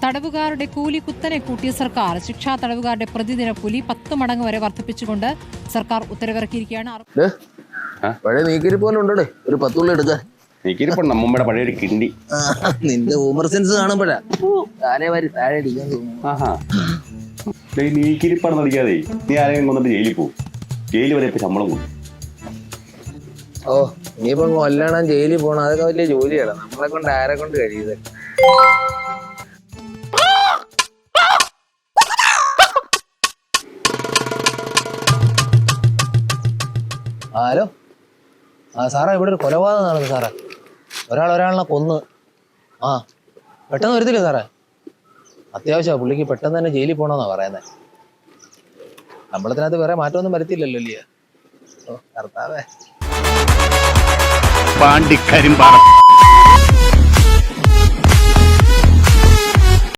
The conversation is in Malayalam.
തടവുകാരുടെ കൂലി കുത്തനെ കൂട്ടിയ സർക്കാർ. ശിക്ഷാ തടവുകാരുടെ പ്രതിദിന കൂലി 10 മടങ്ങ് വരെ വർദ്ധിപ്പിച്ചുകൊണ്ട് സർക്കാർ ഉത്തരവിറക്കിയിരിക്കുകയാണ്. പഴയ നീക്കിരി പോലെ ഉണ്ടോ ഒരു 10 ഉള്ള എടുക്കാൻ. നമ്മുടെ പഴയ ഒരു കിണ്ടി. നിന്റെ ഹ്യൂമർ സെൻസ് കാണുമ്പോഴാ താഴെ അടിക്കാൻ നീക്കിരിപ്പാണെന്ന് അടിക്കാതെ നീ ആരെങ്കിലും കൊന്നിട്ട് ജയിലിൽ പോകും. ജയിലിൽ വരെ ഇപ്പൊ ശമ്പളം കൊടുക്കും. ഓ ഇനിയിപ്പോ കൊല്ലണം ജയിലിൽ പോകണം അതൊക്കെ വലിയ ജോലിയാണ്. നമ്മളെ കൊണ്ട് ആരെ കൊണ്ട് കഴിയുന്നത്. ഹലോ സാറേ, ഇവിടെ ഒരു കൊലപാതകം നടന്നു സാറേ. ഒരാളിനെ കൊന്ന്. പെട്ടെന്ന് വരത്തില്ലേ സാറേ? അത്യാവശ്യമാണ് പുള്ളിക്ക് പെട്ടെന്ന് തന്നെ ജയിലിൽ പോകണമെന്നാണ് പറയുന്നത്. ശമ്പളത്തിനകത്ത് വേറെ മാറ്റമൊന്നും വരത്തില്ലല്ലോ അല്ലേ? ഓ കർത്താവേ. പാണ്ടിക്കരിമ്പാറ